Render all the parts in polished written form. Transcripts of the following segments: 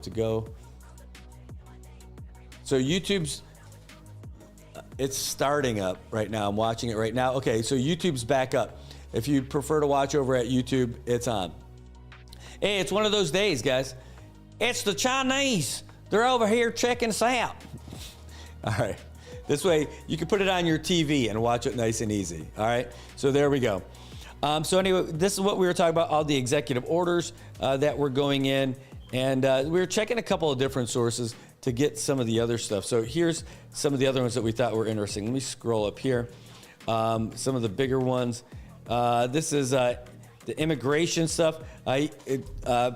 to go. So YouTube's, it's starting up right now. I'm watching it right now. Okay, so YouTube's back up. If you prefer to watch over at YouTube, it's on. Hey, it's one of those days, guys. It's the Chinese. They're over here checking us out. All right. This way, you can put it on your TV and watch it nice and easy. All right. So there we go. So anyway, this is what we were talking about, all the executive orders that were going in. And we were checking a couple of different sources to get some of the other stuff. So here's some of the other ones that we thought were interesting. Let me scroll up here. Some of the bigger ones. This is the immigration stuff.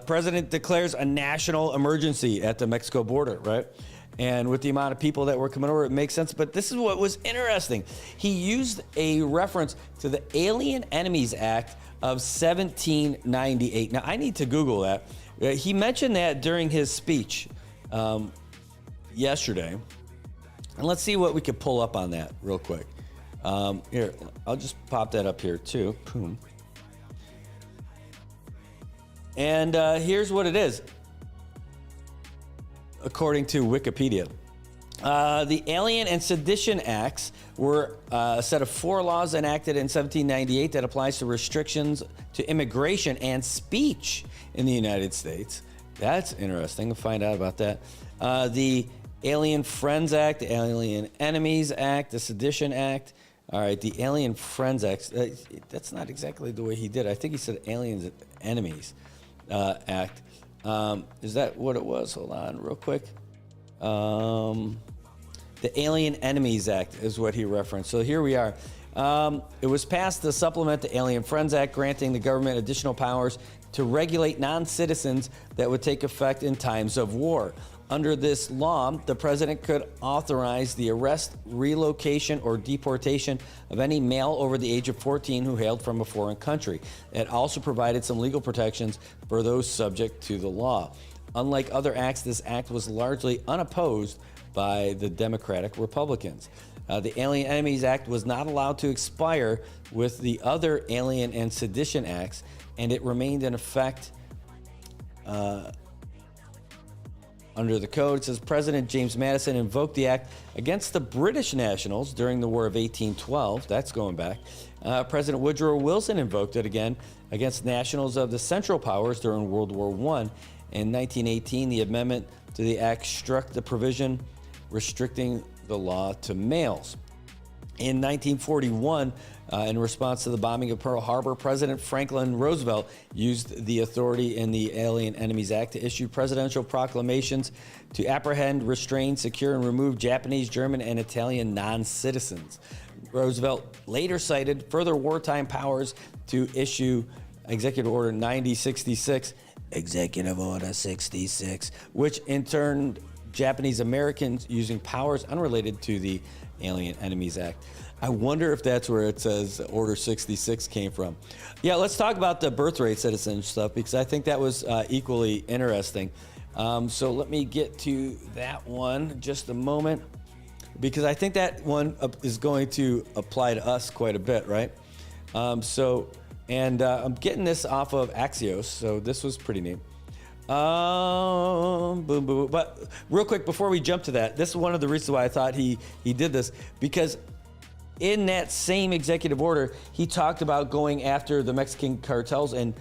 President declares a national emergency at the Mexico border, right? And with the amount of people that were coming over, it makes sense. But this is what was interesting. He used a reference to the Alien Enemies Act of 1798. Now, I need to Google that. He mentioned that during his speech yesterday. And let's see what we could pull up on that real quick. Here, I'll just pop that up here too. Boom. And here's what it is, according to Wikipedia. The Alien and Sedition Acts were a set of 4 laws enacted in 1798 that applies to restrictions to immigration and speech in the United States. That's interesting to find out about that. The Alien Friends Act, the Alien Enemies Act, the Sedition Act. All right, the Alien Friends Act, that's not exactly the way he did. I think he said Aliens Enemies Act. Is that what it was? Hold on real quick. The Alien Enemies Act is what he referenced. So here we are. It was passed to supplement the Alien Friends Act, granting the government additional powers to regulate non-citizens that would take effect in times of war. Under this law, the president could authorize the arrest, relocation, or deportation of any male over the age of 14 who hailed from a foreign country. It also provided some legal protections for those subject to the law. Unlike other acts, this act was largely unopposed by the Democratic Republicans. The Alien Enemies Act was not allowed to expire with the other Alien and Sedition Acts, and it remained in effect under the code. It says President James Madison invoked the act against the British nationals during the War of 1812. That's going back. President Woodrow Wilson invoked it again against nationals of the Central Powers during World War I. In 1918, the amendment to the act struck the provision restricting the law to males. In 1941, in response to the bombing of Pearl Harbor, President Franklin Roosevelt used the authority in the Alien Enemies Act to issue presidential proclamations to apprehend, restrain, secure, and remove Japanese, German, and Italian non-citizens. Roosevelt later cited further wartime powers to issue Executive Order 9066, Executive Order 66, which in turn Japanese Americans using powers unrelated to the Alien Enemies Act. I wonder if that's where it says Order 66 came from. Yeah, let's talk about the birthright citizen stuff, because I think that was equally interesting. So let me get to that one just a moment, because I think that one is going to apply to us quite a bit, right? I'm getting this off of Axios, so this was pretty neat. Boom, boom, boom. But real quick, before we jump to that, this is one of the reasons why I thought he did this, because in that same executive order, he talked about going after the Mexican cartels and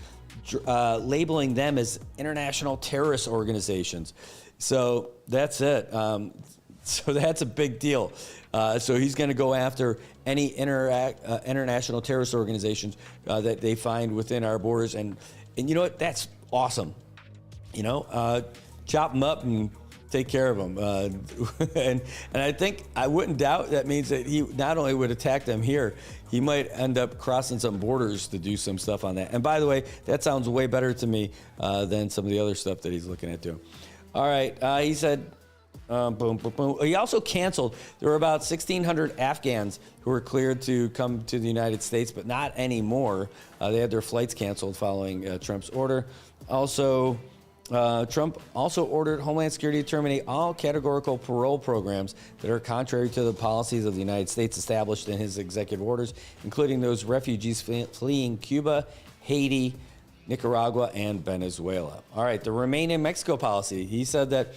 labeling them as international terrorist organizations. So that's it. So that's a big deal. So he's going to go after any international terrorist organizations that they find within our borders. And you know what? That's awesome. You know, chop them up and take care of them. And I think, I wouldn't doubt that means that he not only would attack them here, he might end up crossing some borders to do some stuff on that. And by the way, that sounds way better to me than some of the other stuff that he's looking at doing. All right, he said, boom, boom, boom. He also canceled, there were about 1,600 Afghans who were cleared to come to the United States, but not anymore. They had their flights canceled following Trump's order. Also, Trump also ordered Homeland Security to terminate all categorical parole programs that are contrary to the policies of the United States established in his executive orders, including those refugees fleeing Cuba, Haiti, Nicaragua, and Venezuela. All right, the Remain in Mexico policy. He said that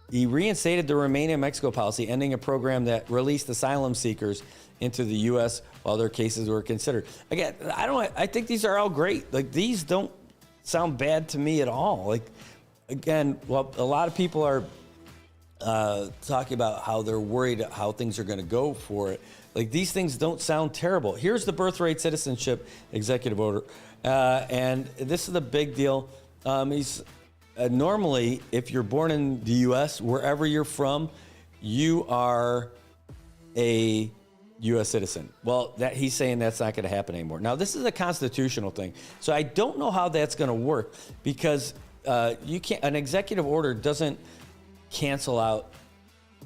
he reinstated the Remain in Mexico policy, ending a program that released asylum seekers into the U.S. while their cases were considered. Again, I think these are all great. Like, these don't sound bad to me at all. Like, again, well, a lot of people are talking about how they're worried how things are going to go for it. Like, these things don't sound terrible. Here's the birthright citizenship executive order, and this is the big deal. Normally, if you're born in the U.S., wherever you're from, you are a U.S. citizen. Well, he's saying that's not going to happen anymore. Now, this is a constitutional thing, so I don't know how that's going to work, because you can't. An executive order doesn't cancel out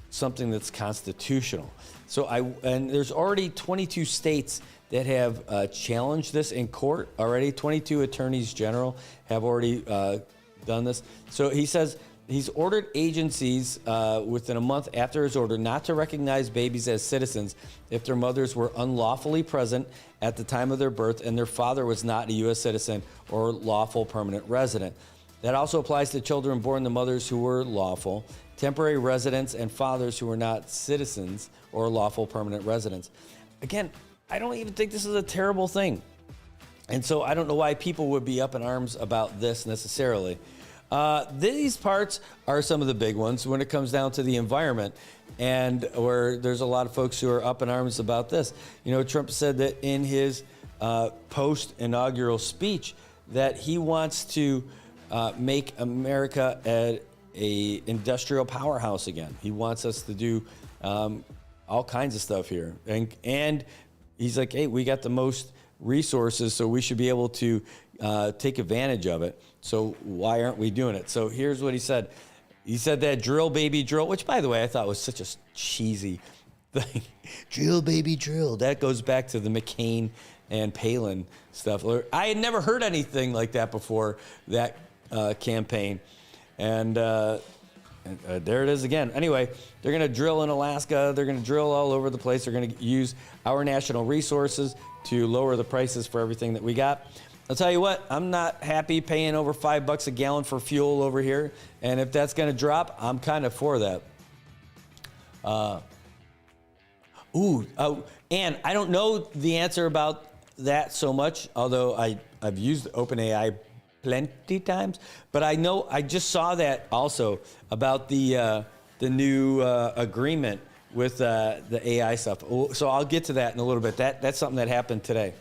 something that's constitutional. So and there's already 22 states that have challenged this in court already. 22 attorneys general have already done this. So he says he's ordered agencies within a month after his order not to recognize babies as citizens if their mothers were unlawfully present at the time of their birth and their father was not a U.S. citizen or lawful permanent resident. That also applies to children born to mothers who were lawful, temporary residents, and fathers who were not citizens or lawful permanent residents. Again, I don't even think this is a terrible thing. And so I don't know why people would be up in arms about this necessarily. These parts are some of the big ones when it comes down to the environment, and where there's a lot of folks who are up in arms about this. You know, Trump said that in his post-inaugural speech that he wants to make America a industrial powerhouse again. He wants us to do all kinds of stuff here. And he's like, hey, we got the most resources, so we should be able to take advantage of it. So why aren't we doing it? So here's what he said. He said that drill, baby, drill, which, by the way, I thought was such a cheesy thing. Drill, baby, drill. That goes back to the McCain and Palin stuff. I had never heard anything like that before that campaign. And there it is again. Anyway, they're going to drill in Alaska. They're going to drill all over the place. They're going to use our national resources to lower the prices for everything that we got. I'll tell you what, I'm not happy paying over $5 a gallon for fuel over here. And if that's going to drop, I'm kind of for that. And I don't know the answer about that so much, although I've used OpenAI plenty times, but I know I just saw that also about the new agreement with the AI stuff. So I'll get to that in a little bit. That's something that happened today.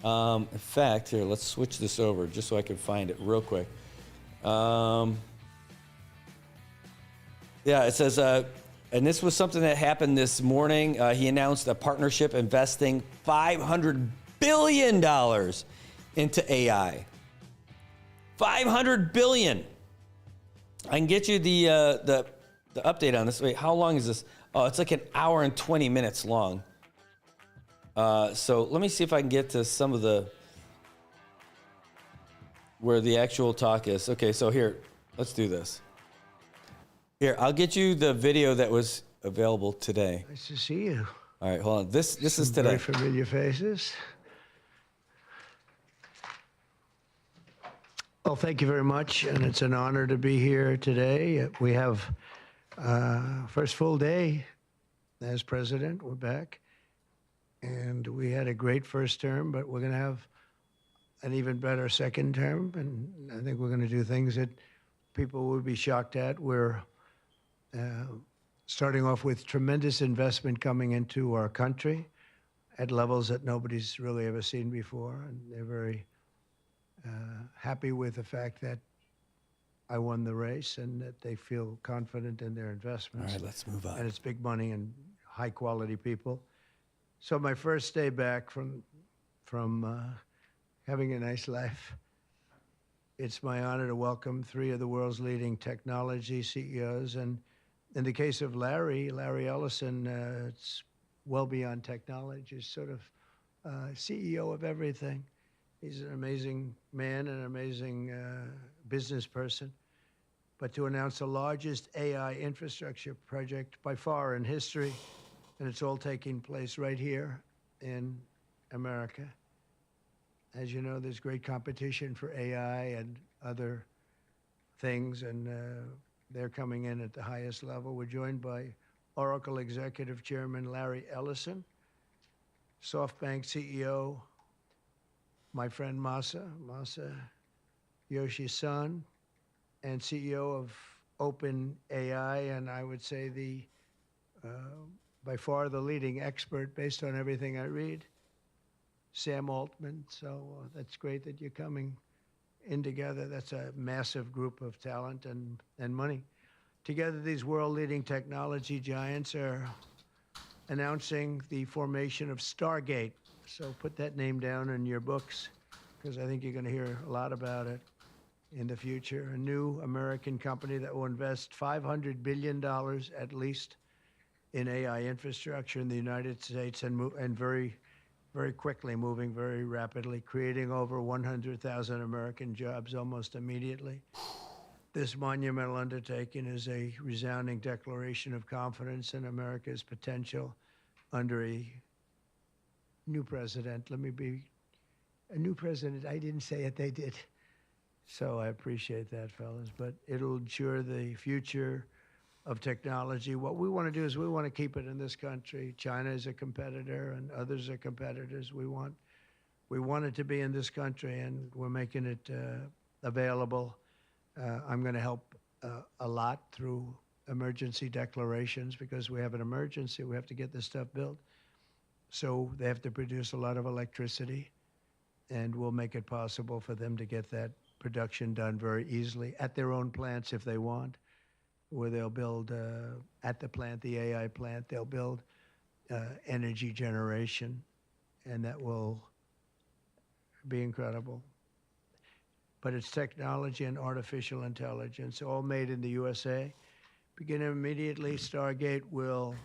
In fact, here, let's switch this over just so I can find it real quick. Yeah, it says, and this was something that happened this morning. He announced a partnership investing $500 billion into AI. $500 billion. I can get you the update on this. Wait, how long is this? Oh, it's like an hour and 20 minutes long. So let me see if I can get to some of where the actual talk is. Okay, so here, let's do this. Here, I'll get you the video that was available today. Nice to see you. All right, hold on. This is today. Very familiar faces. Well, thank you very much, and it's an honor to be here today. We have first full day as president. We're back, and we had a great first term, but we're going to have an even better second term, and I think we're going to do things that people would be shocked at. We're starting off with tremendous investment coming into our country at levels that nobody's really ever seen before, and they're very happy with the fact that I won the race and that they feel confident in their investments. All right, let's move on. And it's big money and high quality people. So my first day back from having a nice life, it's my honor to welcome 3 of the world's leading technology CEOs. And in the case of Larry Ellison, it's well beyond technology. He's sort of CEO of everything. He's an amazing man and an amazing business person. But to announce the largest AI infrastructure project by far in history, and it's all taking place right here in America. As you know, there's great competition for AI and other things, and they're coming in at the highest level. We're joined by Oracle Executive Chairman Larry Ellison, SoftBank CEO, my friend Masa Yoshi-san, and CEO of OpenAI, and I would say the by far the leading expert based on everything I read, Sam Altman. So that's great that you're coming in together. That's a massive group of talent and money. Together, these world-leading technology giants are announcing the formation of Stargate. So put that name down in your books, because I think you're going to hear a lot about it in the future. A new American company that will invest $500 billion at least in AI infrastructure in the United States, and very, very quickly, moving very rapidly, creating over 100,000 American jobs almost immediately. This monumental undertaking is a resounding declaration of confidence in America's potential under a new president. Let me be a new president. I didn't say it, they did. So I appreciate that, fellas. But it'll ensure the future of technology. What we want to do is we want to keep it in this country. China is a competitor and others are competitors. We want it to be in this country, and we're making it available. I'm going to help a lot through emergency declarations, because we have an emergency. We have to get this stuff built. So they have to produce a lot of electricity, and we'll make it possible for them to get that production done very easily at their own plants if they want, where they'll build at the plant, the AI plant, they'll build energy generation, and that will be incredible. But it's technology and artificial intelligence, all made in the USA. Beginning immediately, Stargate will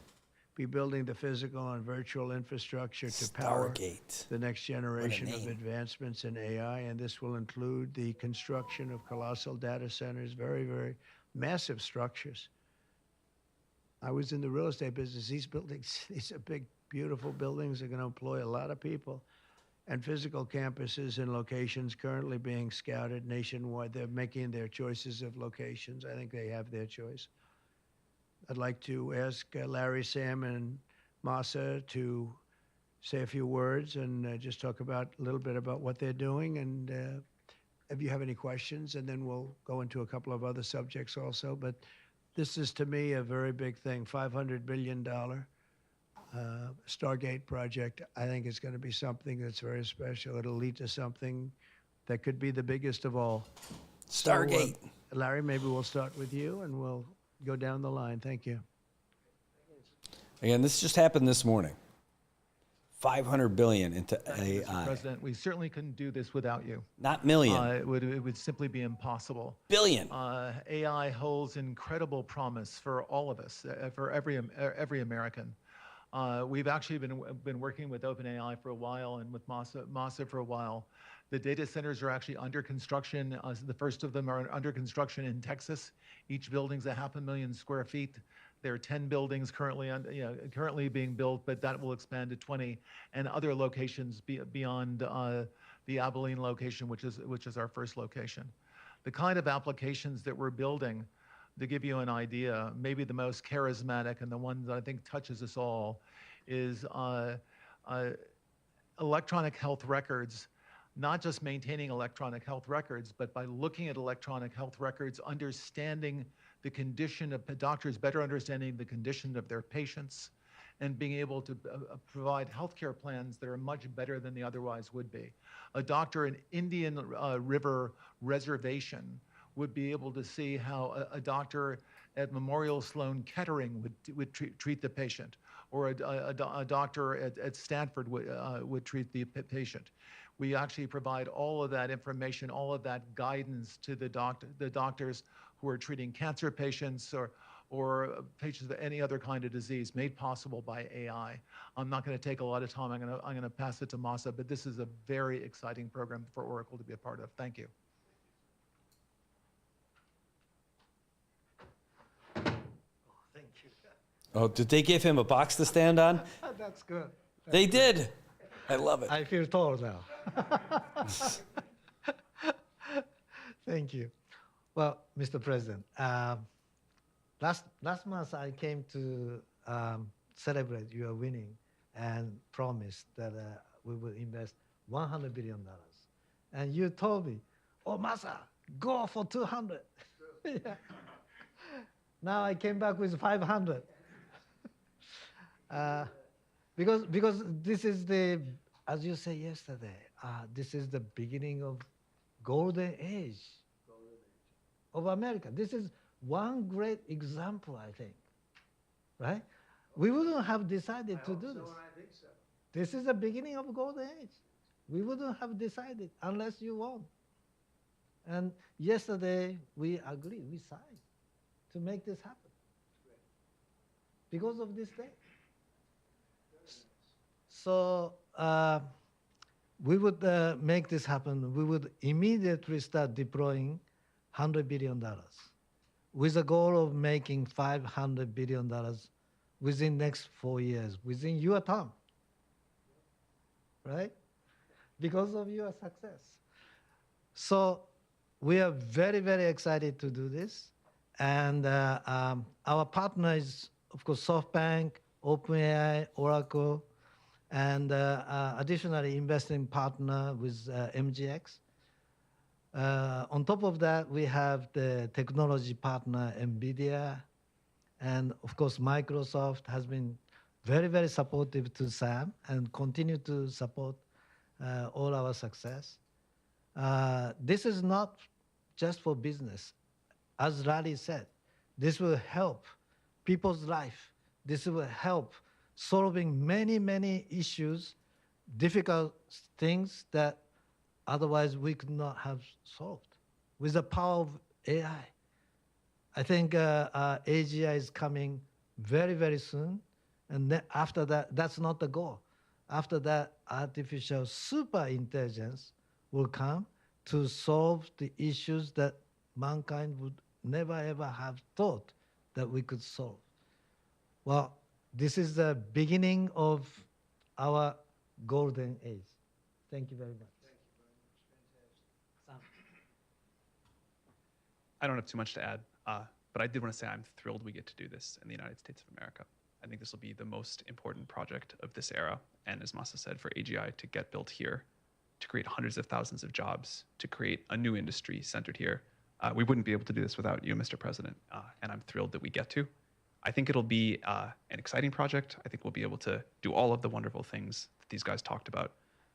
be building the physical and virtual infrastructure to power the next generation of advancements in AI, and this will include the construction of colossal data centers, very, very massive structures. I was in the real estate business. These buildings, these are big, beautiful buildings. Are going to employ a lot of people. And physical campuses in locations currently being scouted nationwide. They're making their choices of locations. I think they have their choice. I'd like to ask Larry, Sam, and Masa to say a few words and just talk a little bit about what they're doing, and if you have any questions, and then we'll go into a couple of other subjects also. But this is, to me, a very big thing. $500 billion Stargate project. I think it's going to be something that's very special. It'll lead to something that could be the biggest of all. Stargate. So, Larry, maybe we'll start with you, and we'll go down the line. Thank you. Again, this just happened this morning. $500 billion into AI. Mr. President, we certainly couldn't do this without you. Not million. It would simply be impossible. Billion. AI holds incredible promise for all of us, for every American. We've actually been working with OpenAI for a while, and with Masa for a while. The data centers are actually under construction. The first of them are under construction in Texas. Each building's 500,000 square feet. There are 10 buildings currently being built, but that will expand to 20, and other locations beyond the Abilene location, which is our first location. The kind of applications that we're building, to give you an idea, maybe the most charismatic and the one that I think touches us all is electronic health records. Not just maintaining electronic health records, but by looking at electronic health records, understanding the condition of doctors, better understanding the condition of their patients, and being able to provide healthcare plans that are much better than they otherwise would be. A doctor in Indian River Reservation would be able to see how a doctor at Memorial Sloan Kettering would treat the patient, or a doctor at Stanford would treat the patient. We actually provide all of that information, all of that guidance to the doctors who are treating cancer patients or patients with any other kind of disease, made possible by AI. I'm not going to take a lot of time. I'm going to pass it to Masa, but this is a very exciting program for Oracle to be a part of. Thank you. Thank you. Oh, did they give him a box to stand on? That's good. They did. I love it. I feel tall now. Thank you. Well, Mr. President, last month I came to celebrate your winning and promised that we will invest $100 billion. And you told me, oh, Masa, go for 200. Yeah. Now I came back with 500. Because this is the, as you said yesterday, this is the beginning of golden age of America. This is one great example, I think, right? We wouldn't have decided to do this. I think so. This is the beginning of golden age. We wouldn't have decided unless you won. And yesterday we agreed, we signed to make this happen because of this day. So we would make this happen. We would immediately start deploying $100 billion with a goal of making $500 billion within next 4 years, within your term, right? Because of your success. So we are very, very excited to do this. And our partner is, of course, SoftBank, OpenAI, Oracle, and additionally investing partner with MGX. On top of that, we have the technology partner, NVIDIA, and of course, Microsoft has been very, very supportive to SAM and continue to support all our success. This is not just for business. As Larry said, this will help people's life. This will help solving many, many issues, difficult things that otherwise we could not have solved with the power of AI. I think AGI is coming very, very soon. And then after that, that's not the goal. After that, artificial super intelligence will come to solve the issues that mankind would never, ever have thought that we could solve. Well, this is the beginning of our golden age. Thank you very much. I don't have too much to add, but I did want to say I'm thrilled we get to do this in the United States of America. I think this will be the most important project of this era. And as Masa said, for AGI to get built here, to create hundreds of thousands of jobs, to create a new industry centered here, we wouldn't be able to do this without you, Mr. President. And I'm thrilled that we get to. I think it'll be an exciting project. I think we'll be able to do all of the wonderful things that these guys talked about.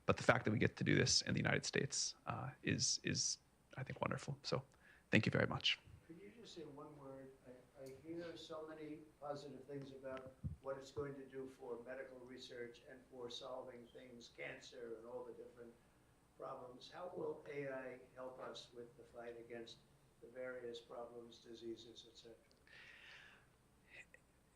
But the fact that we get to do this in the United States is, I think, wonderful. So thank you very much. Could you just say one word? I hear so many positive things about what it's going to do for medical research and for solving things, cancer and all the different problems. How will AI help us with the fight against the various problems, diseases, etc.?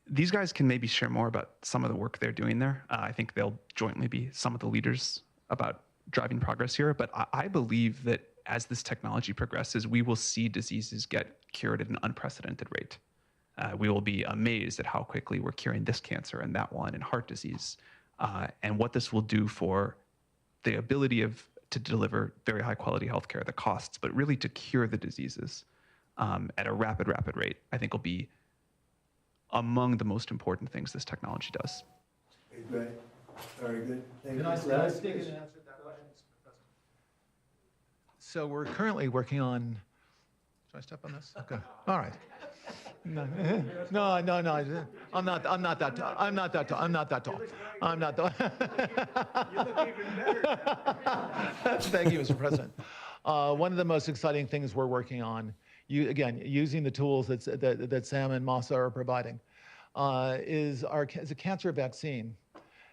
These guys can maybe share more about some of the work they're doing there. I think they'll jointly be some of the leaders about driving progress here. But I believe that as this technology progresses, we will see diseases get cured at an unprecedented rate. We will be amazed at how quickly we're curing this cancer and that one and heart disease, and what this will do for the ability to deliver very high quality healthcare, the costs, but really to cure the diseases at a rapid rate, I think will be among the most important things this technology does. Okay, great. Very good. Thank you. Can I speak and answer that question? So we're currently working on, should I step on this? Okay, all right. No, I'm not that tall. I'm not that tall. You look even better. Thank you, Mr. President. One of the most exciting things we're working on, using the tools that Sam and Masa are providing, is a cancer vaccine.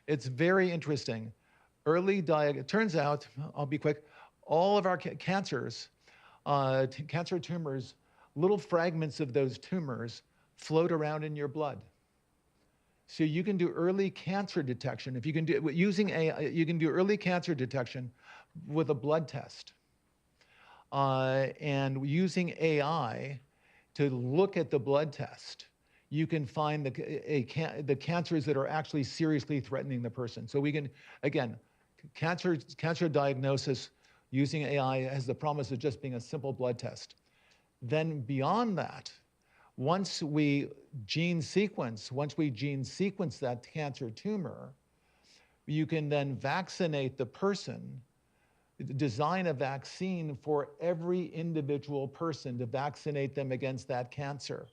It's very interesting. It turns out, I'll be quick, all of our cancers, cancer tumors, little fragments of those tumors float around in your blood. So you can do early cancer detection. If you can do using AI, you can do early cancer detection with a blood test. And using AI to look at the blood test, you can find the cancers that are actually seriously threatening the person. So we can, again, cancer diagnosis using AI has the promise of just being a simple blood test. Then beyond that, once we gene sequence that cancer tumor, you can then vaccinate the person, design a vaccine for every individual person to vaccinate them against that cancer.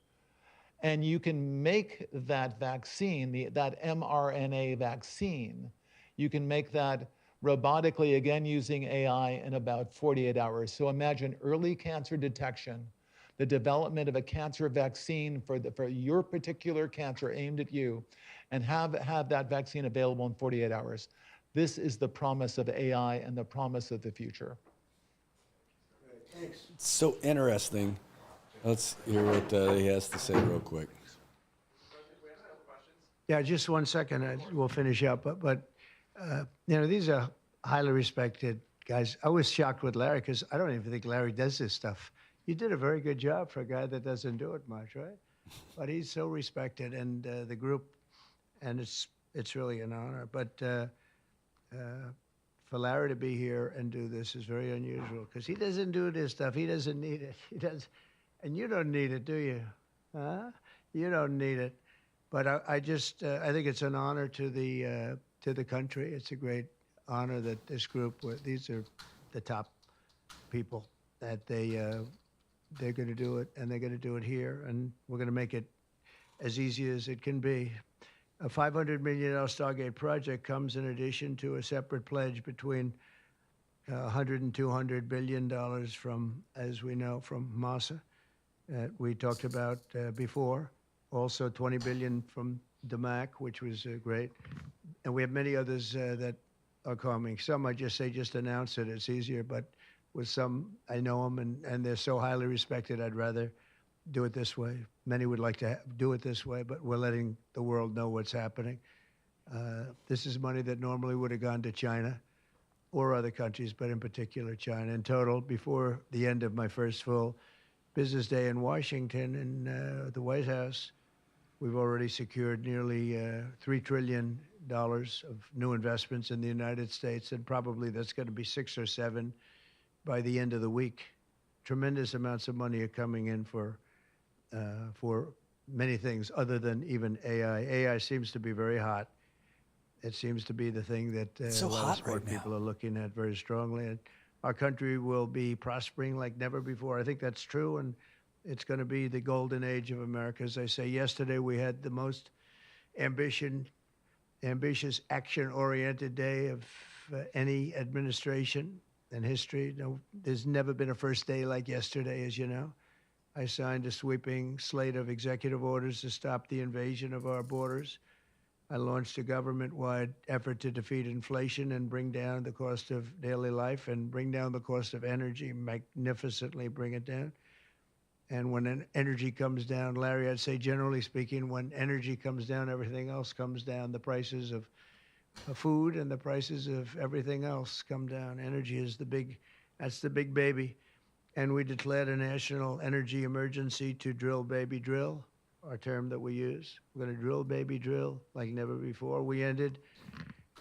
And you can make that vaccine, that mRNA vaccine, you can make that robotically, again using AI, in about 48 hours. So imagine early cancer detection, the development of a cancer vaccine for your particular cancer aimed at you, and have that vaccine available in 48 hours. This is the promise of AI and the promise of the future. So interesting. Let's hear what he has to say real quick. Yeah, just 1 second. We'll finish up. But these are highly respected guys. I was shocked with Larry because I don't even think Larry does this stuff. You did a very good job for a guy that doesn't do it much, right? But he's so respected, and the group, and it's really an honor. But for Larry to be here and do this is very unusual because he doesn't do this stuff. He doesn't need it. He does, and you don't need it, do you? Huh? You don't need it. But I think it's an honor to the country. It's a great honor that this group, these are the top people, that they're going to do it, and they're going to do it here, and we're going to make it as easy as it can be. A $500 million Stargate project comes in addition to a separate pledge between $100 and $200 billion from, as we know, from Massa that we talked about before. Also, $20 billion from DMAC, which was great, and we have many others that are coming. Some I just say just announce it; it's easier. But with some, I know them, and they're so highly respected. I'd rather do it this way. Many would like to do it this way, but we're letting the world know what's happening. This is money that normally would have gone to China or other countries, but in particular China. In total, before the end of my first full business day in Washington and the White House, we've already secured nearly $3 trillion of new investments in the United States, and probably that's going to be 6 or 7 by the end of the week. Tremendous amounts of money are coming in for many things other than even AI. AI seems to be very hot. It seems to be the thing that It's so a lot hot of smart right now. people are looking at very strongly. And our country will be prospering like never before. I think that's true, and it's going to be the golden age of America. As I say, yesterday we had the most ambitious, action-oriented day of any administration in history. No, there's never been a first day like yesterday, as you know. I signed a sweeping slate of executive orders to stop the invasion of our borders. I launched a government-wide effort to defeat inflation and bring down the cost of daily life and bring down the cost of energy, magnificently bring it down. And when energy comes down, Larry, I'd say generally speaking, when energy comes down, everything else comes down. The prices of food and the prices of everything else come down. Energy is that's the big baby. And we declared a national energy emergency to drill, baby, drill, our term that we use. We're going to drill, baby, drill like never before. We ended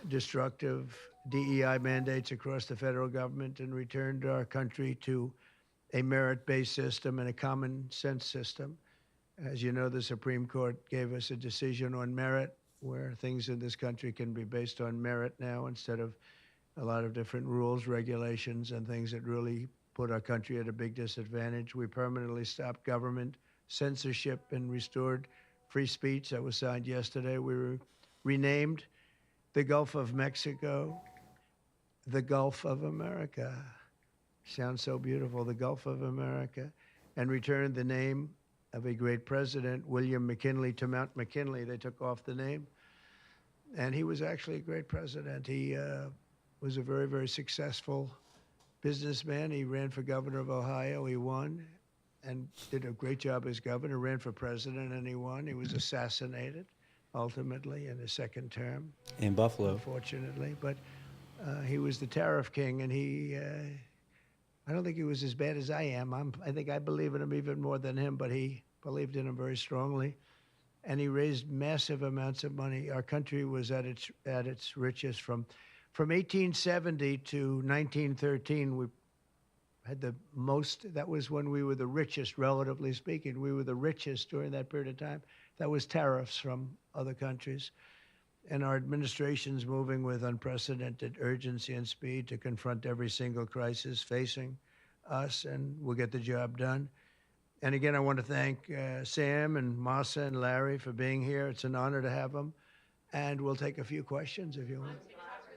destructive DEI mandates across the federal government and returned our country to a merit-based system and a common sense system. As you know, the Supreme Court gave us a decision on merit, where things in this country can be based on merit now instead of a lot of different rules, regulations, and things that really put our country at a big disadvantage. We permanently stopped government censorship and restored free speech. That was signed yesterday. We renamed the Gulf of Mexico the Gulf of America. Sounds so beautiful, the Gulf of America, and returned the name of a great president, William McKinley, to Mount McKinley. They took off the name, and he was actually a great president. He was a very, very successful businessman. He ran for governor of Ohio. He won and did a great job as governor, ran for president, and he won. He was assassinated, ultimately, in his second term. In Buffalo. Unfortunately. But he was the tariff king, and I don't think he was as bad as I am. I think I believe in him even more than him, but he believed in him very strongly. And he raised massive amounts of money. Our country was at its richest from From 1870 to 1913, we had the most. That was when we were the richest, relatively speaking. We were the richest during that period of time. That was tariffs from other countries. And our administration's moving with unprecedented urgency and speed to confront every single crisis facing us, and we'll get the job done. And again, I want to thank Sam and Masa and Larry for being here. It's an honor to have them. And we'll take a few questions if you want.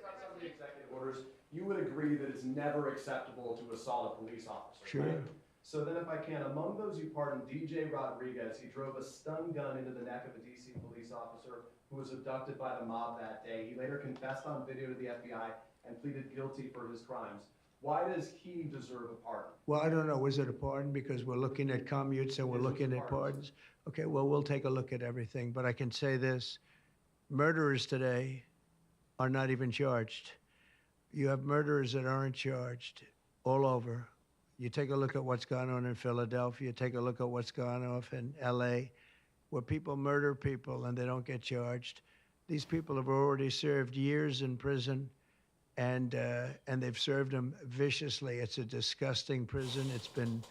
Some of the executive orders, you would agree that it's never acceptable to assault a police officer, Sure. right? So then if I can, among those you pardoned, DJ Rodriguez, he drove a stun gun into the neck of a DC police officer who was abducted by the mob that day. He later confessed on video to the FBI and pleaded guilty for his crimes. Why does he deserve a pardon? Well, I don't know. Was it a pardon? Because we're looking at commutes and we're looking at pardons. Okay, well, we'll take a look at everything. But I can say this. Murderers today are not even charged. You have murderers that aren't charged all over. You take a look at what's gone on in Philadelphia, take a look at what's gone on in LA, where people murder people and they don't get charged. These people have already served years in prison, and they've served them viciously. It's a disgusting prison. It's been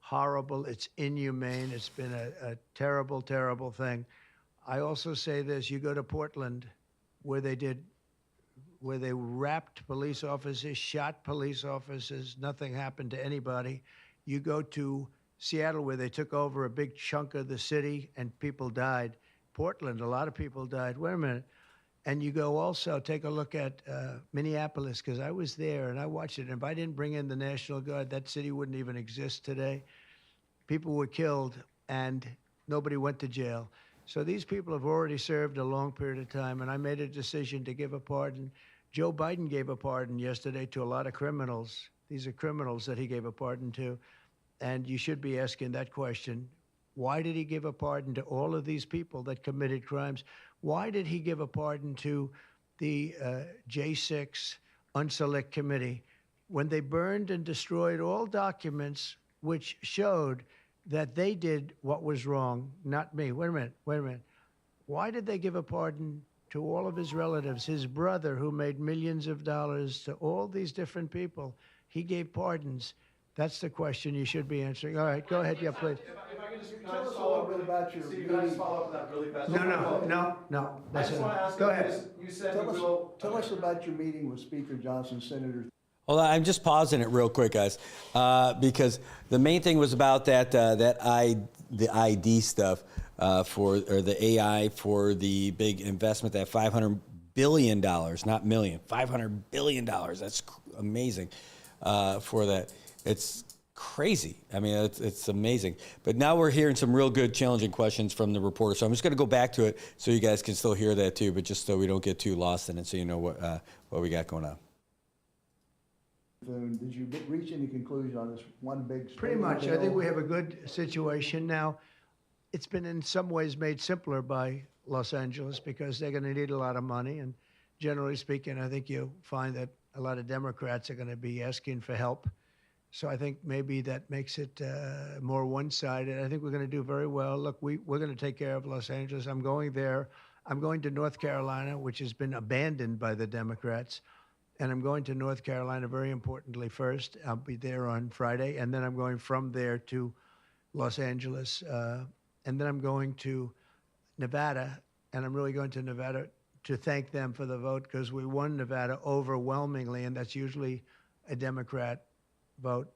horrible. It's inhumane. It's been a terrible, terrible thing. I also say this, you go to Portland, where they wrapped police officers, shot police officers, nothing happened to anybody. You go to Seattle, where they took over a big chunk of the city and people died. Portland, a lot of people died. Wait a minute. And you go also, take a look at Minneapolis, because I was there and I watched it. And if I didn't bring in the National Guard, that city wouldn't even exist today. People were killed and nobody went to jail. So these people have already served a long period of time, and I made a decision to give a pardon. Joe Biden gave a pardon yesterday to a lot of criminals. These are criminals that he gave a pardon to, and you should be asking that question. Why did he give a pardon to all of these people that committed crimes? Why did he give a pardon to the J6 Unselect Committee when they burned and destroyed all documents which showed that they did what was wrong, not me? Wait a minute. Why did they give a pardon to all of his relatives? His brother, who made millions of dollars, to all these different people, he gave pardons. That's the question you should be answering. All right, go ahead. Yeah, please. If I could just, can I just follow up about your Steve, can I just follow up with that really fast? No. I just want to ask Go you, ahead. you said Tell we us, will. tell us about your meeting with Speaker Johnson, Senator. Hold on, I'm just pausing it real quick, guys, because the main thing was about the ID stuff or the AI for the big investment, that $500 billion, not million, $500 billion. That's amazing for that. It's crazy. I mean, it's amazing. But now we're hearing some real good, challenging questions from the reporter. So I'm just going to go back to it so you guys can still hear that too, but just so we don't get too lost in it, so you know what we got going on. Did you reach any conclusion on this one big? Pretty much. I think we have a good situation now. It's been in some ways made simpler by Los Angeles because they're going to need a lot of money. And generally speaking, I think you'll find that a lot of Democrats are going to be asking for help. So I think maybe that makes it more one-sided. I think we're going to do very well. Look, we're going to take care of Los Angeles. I'm going there. I'm going to North Carolina, which has been abandoned by the Democrats. And I'm going to North Carolina, very importantly, first. I'll be there on Friday. And then I'm going from there to Los Angeles. And then I'm going to Nevada. And I'm really going to Nevada to thank them for the vote, because we won Nevada overwhelmingly. And that's usually a Democrat vote.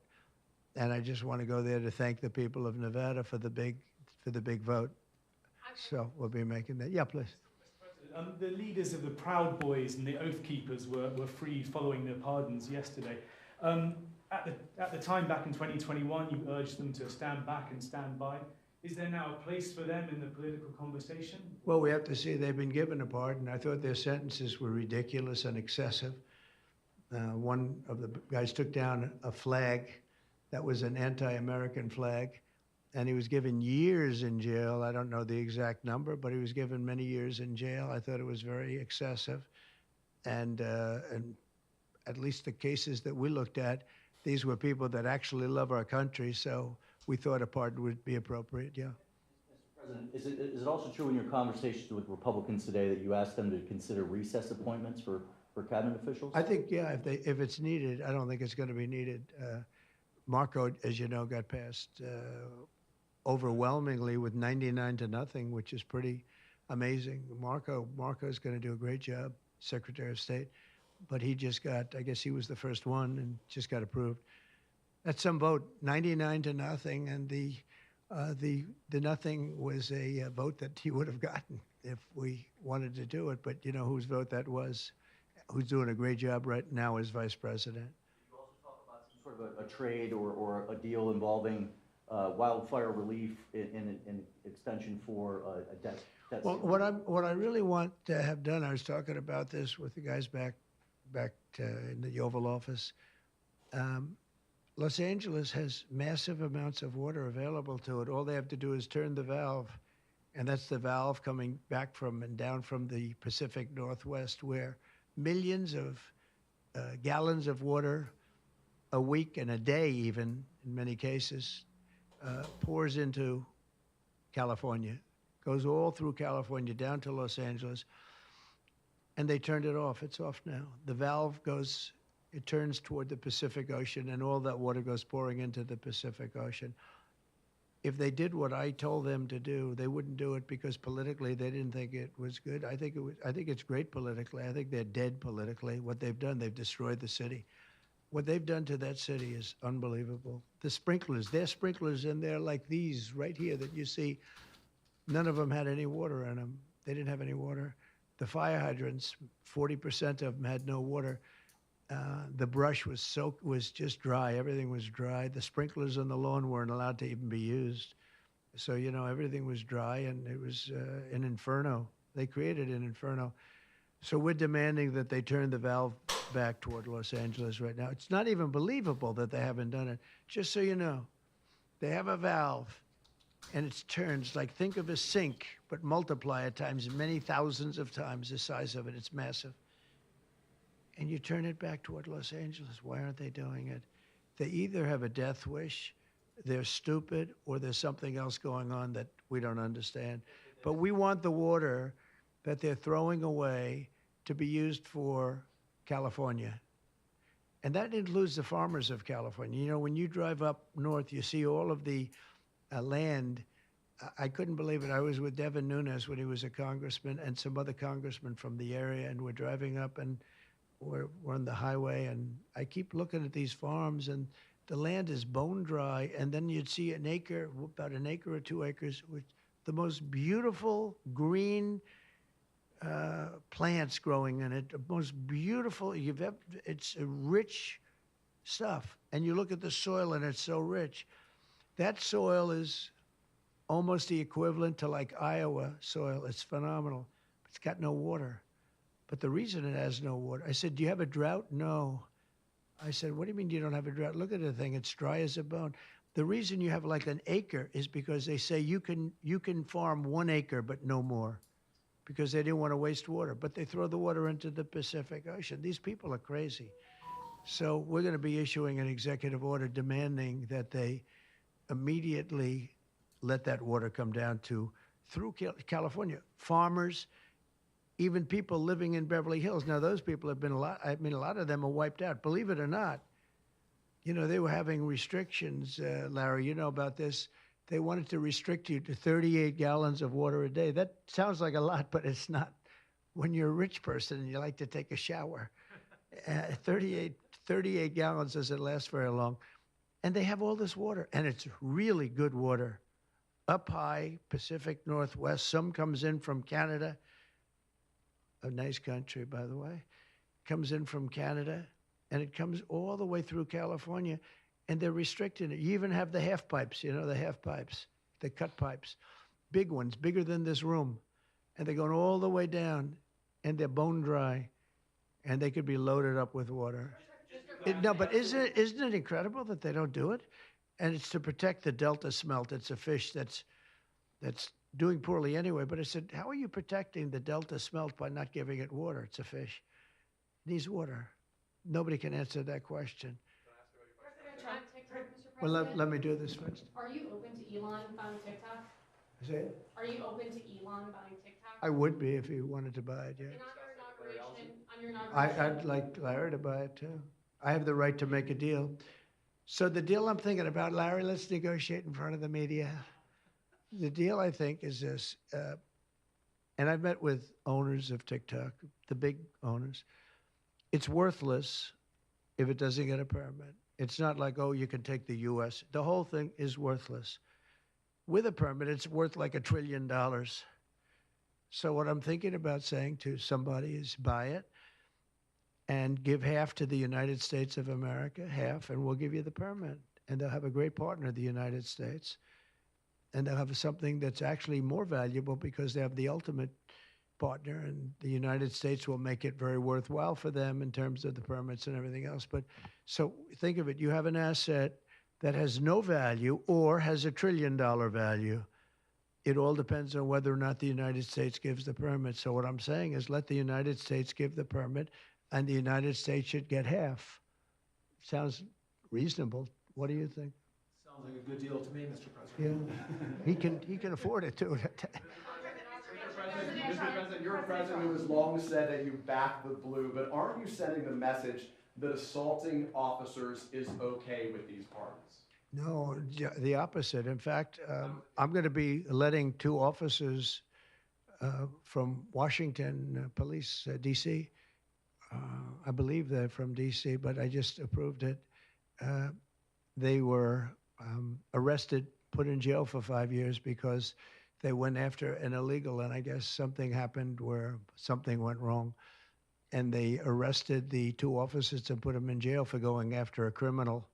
And I just want to go there to thank the people of Nevada for the big vote. So we'll be making that. Yeah, please. The leaders of the Proud Boys and the Oath Keepers were freed following their pardons yesterday. At the time, back in 2021, you urged them to stand back and stand by. Is there now a place for them in the political conversation? Well, we have to see. They've been given a pardon. I thought their sentences were ridiculous and excessive. One of the guys took down a flag that was an anti-American flag, and he was given years in jail. I don't know the exact number, but he was given many years in jail. I thought it was very excessive. And at least the cases that we looked at, these were people that actually love our country, so we thought a pardon would be appropriate, yeah. Mr. President, is it also true in your conversations with Republicans today that you asked them to consider recess appointments for for cabinet officials? I think, yeah, if it's needed, I don't think it's going to be needed. Marco, as you know, got passed overwhelmingly with 99-0, which is pretty amazing. Marco's going to do a great job, Secretary of State, but he just got, I guess he was the first one and just got approved. That's some vote, 99-0, and the nothing was a vote that he would have gotten if we wanted to do it. But you know whose vote that was? Who's doing a great job right now as vice president. Did you also talk about some sort of a trade or a deal involving wildfire relief in extension for a debt Well, ceiling? what I really want to have done, I was talking about this with the guys back in the Oval Office. Los Angeles has massive amounts of water available to it. All they have to do is turn the valve, and that's the valve coming back from and down from the Pacific Northwest, where millions of gallons of water a week and a day, even in many cases, pours into California, goes all through California down to Los Angeles, and they turned it off. It's off now. The valve goes, it turns toward the Pacific Ocean, and all that water goes pouring into the Pacific Ocean. If they did what I told them to do, they wouldn't do it because politically they didn't think it was good. I think it's great politically. I think they're dead politically. What they've done, they've destroyed the city. What they've done to that city is unbelievable. The sprinklers, their sprinklers in there like these right here that you see, none of them had any water in them. They didn't have any water. The fire hydrants, 40% of them had no water. The brush was just dry. Everything was dry. The sprinklers on the lawn weren't allowed to even be used. So, you know, everything was dry, and it was an inferno. They created an inferno. So we're demanding that they turn the valve back toward Los Angeles right now. It's not even believable that they haven't done it. Just so you know, they have a valve, and it turns like, think of a sink, but multiply it times many thousands of times the size of it. It's massive. And you turn it back toward Los Angeles. Why aren't they doing it? They either have a death wish, they're stupid, or there's something else going on that we don't understand. But we want the water that they're throwing away to be used for California. And that includes the farmers of California. You know, when you drive up north, you see all of the land. I couldn't believe it. I was with Devin Nunes when he was a congressman and some other congressmen from the area, and we're driving up, and we're on the highway, and I keep looking at these farms, and the land is bone dry, and then you'd see an acre, about an acre or 2 acres, with the most beautiful green plants growing in it, the most beautiful it's rich stuff. And you look at the soil, and it's so rich. That soil is almost the equivalent to like Iowa soil. It's phenomenal. It's got no water. But the reason it has no water, I said, do you have a drought? No. I said, what do you mean you don't have a drought? Look at the thing. It's dry as a bone. The reason you have like an acre is because they say you can farm 1 acre, but no more, because they didn't want to waste water. But they throw the water into the Pacific Ocean. These people are crazy. So we're going to be issuing an executive order demanding that they immediately let that water come down through California. Farmers, even people living in Beverly Hills. Now, those people have been a lot of them are wiped out. Believe it or not, you know, they were having restrictions, Larry, you know about this. They wanted to restrict you to 38 gallons of water a day. That sounds like a lot, but it's not. When you're a rich person and you like to take a shower, 38 gallons doesn't last very long. And they have all this water, and it's really good water. Up high, Pacific Northwest, some comes in from Canada. A nice country, by the way, comes in from Canada, and it comes all the way through California, and they're restricting it. You even have the half pipes, you know, the half pipes, the cut pipes, big ones, bigger than this room, and they're going all the way down, and they're bone dry, and they could be loaded up with water. No, but isn't it incredible that they don't do it? And it's to protect the Delta smelt. It's a fish that's doing poorly anyway. But I said, how are you protecting the Delta smelt by not giving it water? It's a fish. It needs water. Nobody can answer that question. President Trump, TikTok, Mr. President. Well, let me do this first. Are you open to Elon buying TikTok? Say it? Are you open to Elon buying TikTok? I would be if he wanted to buy it, yeah. In our inauguration, I'm on your I'd like Larry to buy it too. I have the right to make a deal. So the deal I'm thinking about, Larry, let's negotiate in front of the media. The deal I think is this, and I've met with owners of TikTok, the big owners. It's worthless if it doesn't get a permit. It's not like, oh, you can take the U.S. The whole thing is worthless. With a permit, it's worth like $1 trillion. So what I'm thinking about saying to somebody is buy it and give half to the United States of America, half, and we'll give you the permit. And they'll have a great partner, the United States. And they'll have something that's actually more valuable because they have the ultimate partner, and the United States will make it very worthwhile for them in terms of the permits and everything else. But so think of it, you have an asset that has no value or has $1 trillion value. It all depends on whether or not the United States gives the permit. So what I'm saying is let the United States give the permit, and the United States should get half. Sounds reasonable. What do you think? Sounds like a good deal to me, Mr. President. Yeah, he can afford it too. Mr. President, you're a president who has long said that you back the blue, but aren't you sending the message that assaulting officers is okay with these pardons? No, the opposite. In fact, I'm going to be letting 2 officers from Washington Police, D.C. I believe they're from D.C., but I just approved it. They were arrested, put in jail for 5 years because they went after an illegal, and I guess something happened where something went wrong. And they arrested the 2 officers and put them in jail for going after a criminal,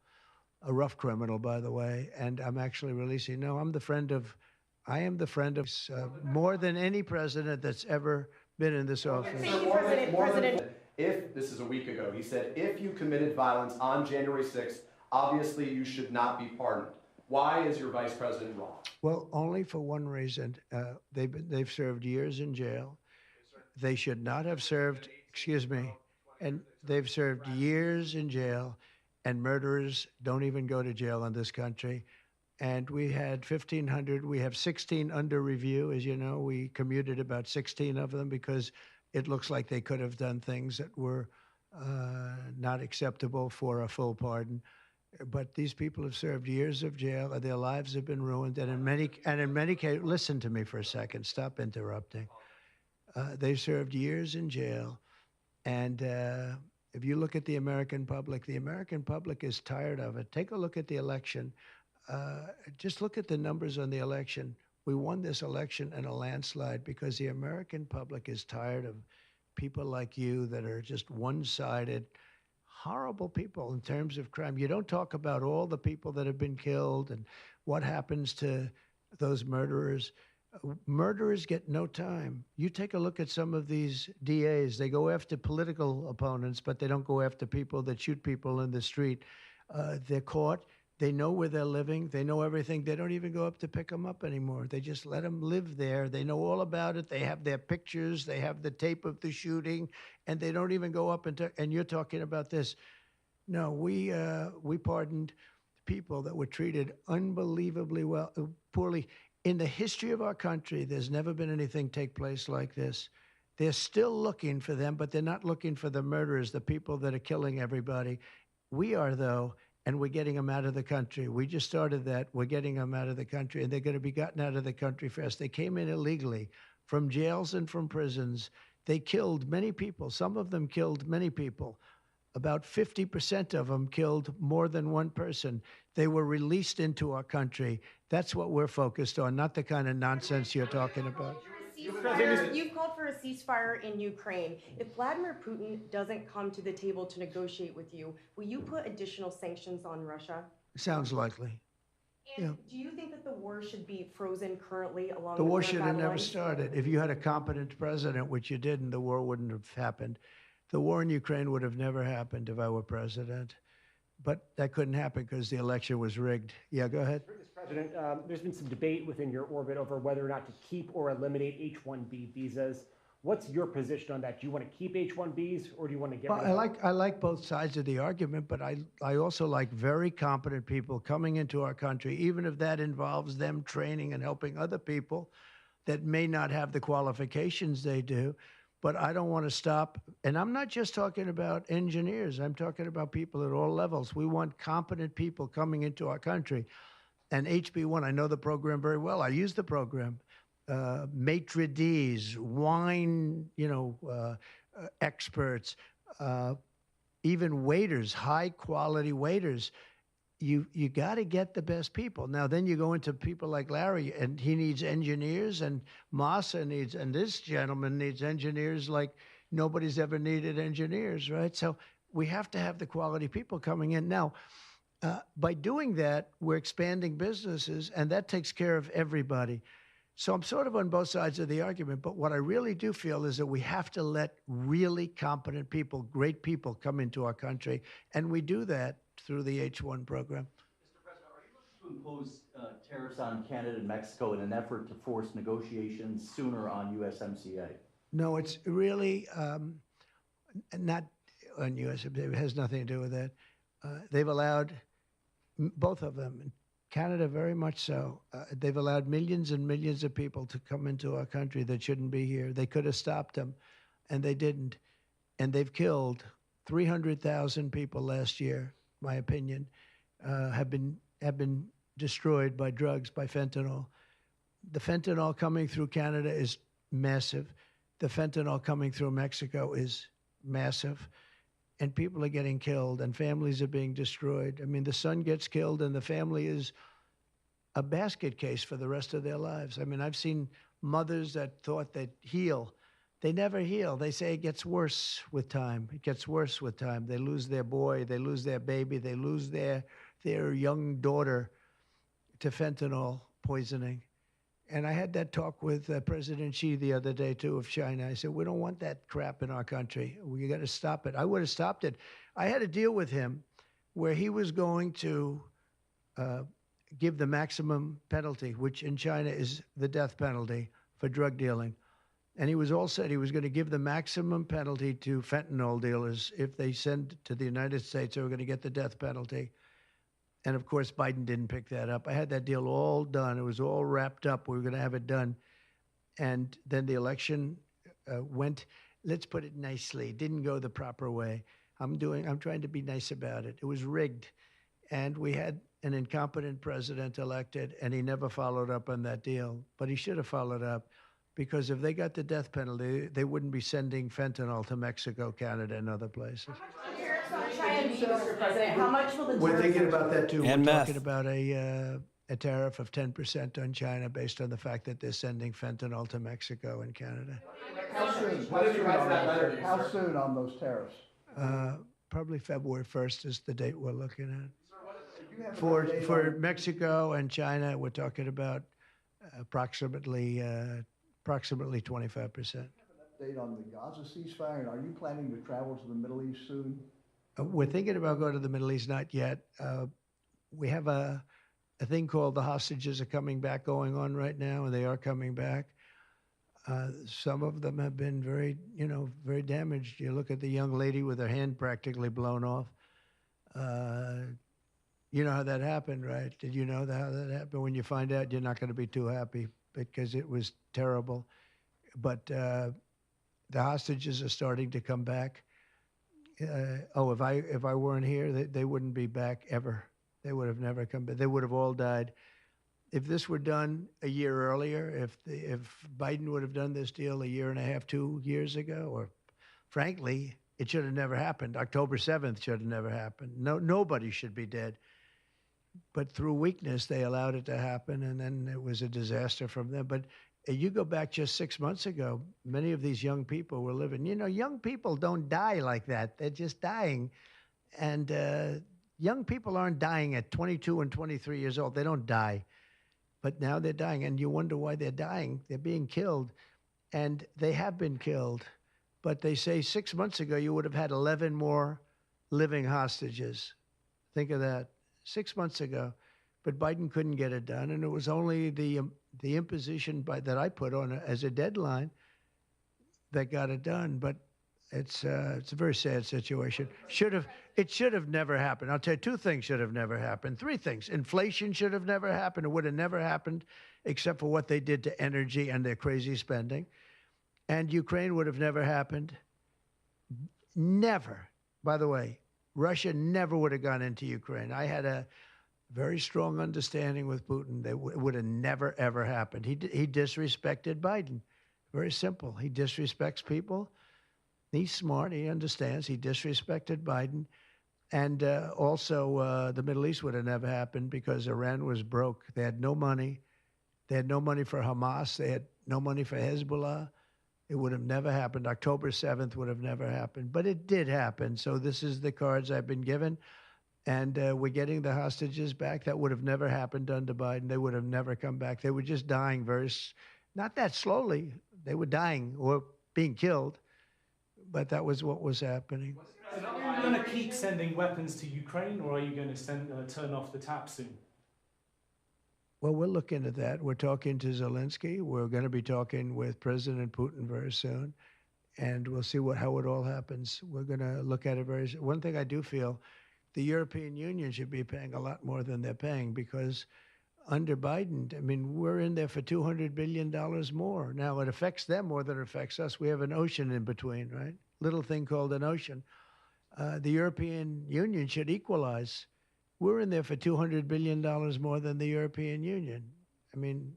a rough criminal, by the way. And I'm actually releasing. No, I am the friend of more than any president that's ever been in this office. Thank you, President. If, this is a week ago, he said, if you committed violence on January 6th, obviously you should not be pardoned. Why is your vice president wrong? Well, only for one reason. They've served years in jail. They should not have served, excuse me, and they've served years in jail, and murderers don't even go to jail in this country. And we had 1,500, we have 16 under review. As you know, we commuted about 16 of them because it looks like they could have done things that were not acceptable for a full pardon. But these people have served years of jail, and their lives have been ruined. And in many cases, listen to me for a second. Stop interrupting. They've served years in jail, and if you look at the American public is tired of it. Take a look at the election. Just look at the numbers on the election. We won this election in a landslide because the American public is tired of people like you that are just one-sided, horrible people in terms of crime. You don't talk about all the people that have been killed and what happens to those murderers. Murderers get no time. You take a look at some of these DAs. They go after political opponents, but they don't go after people that shoot people in the street. They're caught. They know where they're living. They know everything. They don't even go up to pick them up anymore. They just let them live there. They know all about it. They have their pictures. They have the tape of the shooting, and they don't even go up and you're talking about this. No, we pardoned people that were treated unbelievably poorly. In the history of our country, there's never been anything take place like this. They're still looking for them, but they're not looking for the murderers, the people that are killing everybody. We are, though, and we're getting them out of the country. We just started that. We're getting them out of the country, and they're going to be gotten out of the country fast. They came in illegally from jails and from prisons. They killed many people. Some of them killed many people. About 50% of them killed more than one person. They were released into our country. That's what we're focused on, not the kind of nonsense you're talking about. You've called for a ceasefire in Ukraine. If Vladimir Putin doesn't come to the table to negotiate with you, will you put additional sanctions on Russia? Sounds likely. And do you think that the war should be frozen currently along The the war North should have never Atlantic? started. If you had a competent president, which you didn't, the war wouldn't have happened. The war in Ukraine would have never happened if I were president. But that couldn't happen because the election was rigged. Yeah, go ahead. Mr. President, there's been some debate within your orbit over whether or not to keep or eliminate H-1B visas. What's your position on that? Do you want to keep H-1Bs or do you want to get rid of them? I like both sides of the argument, but I also like very competent people coming into our country, even if that involves them training and helping other people that may not have the qualifications they do. but I don't want to stop. And I'm not just talking about engineers. I'm talking about people at all levels. We want competent people coming into our country. And HB1, I know the program very well. I use the program. Maitre d's, wine, experts, even waiters, high quality waiters. You got to get the best people. Now, then you go into people like Larry, and he needs engineers, and Massa needs, and this gentleman needs engineers like nobody's ever needed engineers, right? So we have to have the quality people coming in. Now, by doing that, we're expanding businesses, and that takes care of everybody. So I'm sort of on both sides of the argument, but what I really do feel is that we have to let really competent people, great people come into our country, and we do that through the H-1 program. Mr. President, are you looking to impose tariffs on Canada and Mexico in an effort to force negotiations sooner on USMCA? No, it's really not on USMCA. It has nothing to do with that. They've allowed, both of them, Canada very much so, they've allowed millions and millions of people to come into our country that shouldn't be here. They could have stopped them, and they didn't. And they've killed 300,000 people last year, my opinion, have been destroyed by drugs, by fentanyl. The fentanyl coming through Canada is massive. The fentanyl coming through Mexico is massive. And people are getting killed, and families are being destroyed. I mean, the son gets killed, and the family is a basket case for the rest of their lives. I mean, I've seen mothers that thought they'd heal. They never heal. They say it gets worse with time. It gets worse with time. They lose their boy. They lose their baby. They lose their young daughter to fentanyl poisoning. And I had that talk with President Xi the other day, too, of China. I said, we don't want that crap in our country. We got to stop it. I would have stopped it. I had a deal with him where he was going to give the maximum penalty, which in China is the death penalty for drug dealing. And he was all set. He was going to give the maximum penalty to fentanyl dealers. If they send to the United States, they were going to get the death penalty. And of course, Biden didn't pick that up. I had that deal all done. It was all wrapped up. We were going to have it done. And then the election went, let's put it nicely, didn't go the proper way. I'm trying to be nice about it. It was rigged. And we had an incompetent president elected, and he never followed up on that deal. But he should have followed up, because if they got the death penalty, they wouldn't be sending fentanyl to Mexico, Canada, and other places. Mr. President, how much will the We're thinking about that too. And We're meth. talking about a tariff of 10% on China based on the fact that they're sending fentanyl to Mexico and Canada. How soon? What did you write to that letter, sir? How soon on those tariffs? Probably February 1st is the date we're looking at. You have For an update for on- Mexico and China, we're talking about approximately 25%. Update on the Gaza ceasefire, and are you planning to travel to the Middle East soon? We're thinking about going to the Middle East, not yet. We have a thing called the hostages are coming back going on right now, and they are coming back. Some of them have been very damaged. You look at the young lady with her hand practically blown off. You know how that happened, right? Did you know how that happened? When you find out, you're not going to be too happy because it was terrible. But the hostages are starting to come back. If I weren't here, they wouldn't be back ever. They would have never come back. They would have all died. If this were done a year earlier, if Biden would have done this deal a year and a half, 2 years ago, or frankly, it should have never happened. October 7th should have never happened. Nobody should be dead. But through weakness, they allowed it to happen, and then it was a disaster from them. But you go back just 6 months ago, many of these young people were living. Young people don't die like that. They're just dying. And young people aren't dying at 22 and 23 years old. They don't die. But now they're dying, and you wonder why they're dying. They're being killed, and they have been killed. But they say 6 months ago, you would have had 11 more living hostages. Think of that. 6 months ago. But Biden couldn't get it done, and it was only the imposition that I put on as a deadline that got it done. But it's a very sad situation. It should have never happened. I'll tell you, 2 things should have never happened. 3 things. Inflation should have never happened. It would have never happened except for what they did to energy and their crazy spending. And Ukraine would have never happened. Never. By the way, Russia never would have gone into Ukraine. I had a very strong understanding with Putin that it would have never, ever happened. He disrespected Biden. Very simple. He disrespects people. He's smart. He understands. He disrespected Biden. And also, the Middle East would have never happened because Iran was broke. They had no money. They had no money for Hamas. They had no money for Hezbollah. It would have never happened. October 7th would have never happened. But it did happen. So this is the cards I've been given. And we're getting the hostages back. That would have never happened under Biden. They would have never come back. They were just dying not that slowly. They were dying or being killed. But that was what was happening. So are you going to keep sending weapons to Ukraine, or are you going to turn off the tap soon? Well, we're looking at that. We're talking to Zelensky. We're going to be talking with President Putin very soon. And we'll see how it all happens. We're going to look at it very soon. One thing I do feel, the European Union should be paying a lot more than they're paying because under Biden, I mean, we're in there for $200 billion more. Now, it affects them more than it affects us. We have an ocean in between, right? Little thing called an ocean. The European Union should equalize. We're in there for $200 billion more than the European Union. I mean,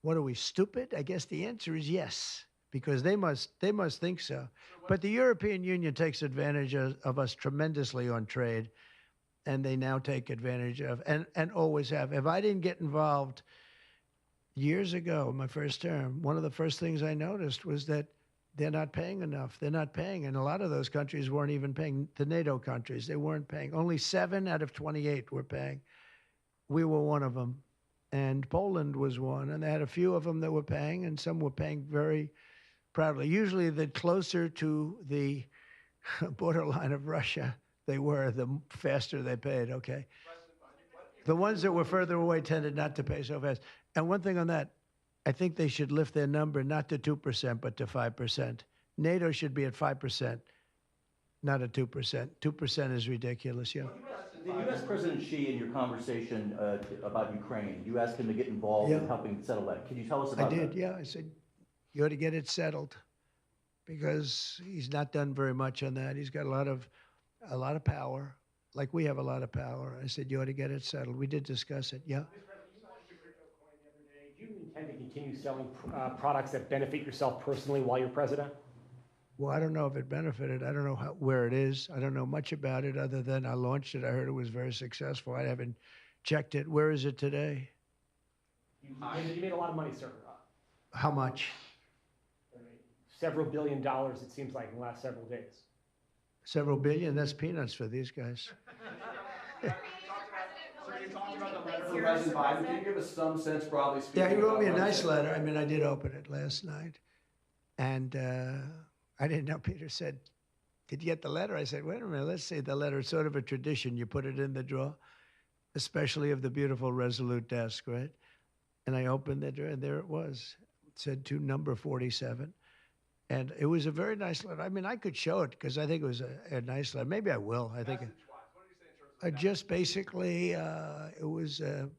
what are we, stupid? I guess the answer is yes, because they must think so. But the European Union takes advantage of us tremendously on trade, and they now take advantage of, and always have. If I didn't get involved years ago, my first term, one of the first things I noticed was that they're not paying enough. They're not paying. And a lot of those countries weren't even paying. The NATO countries, they weren't paying. Only 7 out of 28 were paying. We were one of them. And Poland was one. And they had a few of them that were paying, and some were paying very proudly. Usually, the closer to the borderline of Russia they were, the faster they paid, okay? The ones that were further away tended not to pay so fast. And one thing on that, I think they should lift their number not to 2%, but to 5%. NATO should be at 5%, not at 2%. 2% is ridiculous, yeah. The U.S. President Xi, in your conversation about Ukraine, you asked him to get involved in helping settle that. Can you tell us about that? I did, yeah. I said, you ought to get it settled because he's not done very much on that. He's got a lot of power, like we have a lot of power. I said, you ought to get it settled. We did discuss it, yeah. Do you intend to continue selling products that benefit yourself personally while you're president? Well, I don't know if it benefited. I don't know where it is. I don't know much about it other than I launched it. I heard it was very successful. I haven't checked it. Where is it today? You made a lot of money, sir. How much? Several $1 billion, it seems like, in the last several days. Several billion? That's peanuts for these guys. President Biden, can you give us some sense, broadly speaking? Yeah, he wrote me a nice letter. I mean, I did open it last night. And I didn't know. Peter said, did you get the letter? I said, wait a minute, let's see the letter. It's sort of a tradition. You put it in the drawer, especially of the beautiful Resolute desk, right? And I opened the drawer, and there it was. It said to number 47. And it was a very nice letter. I mean, I could show it because I think it was a nice letter. Maybe I will. I think. Just basically, it was a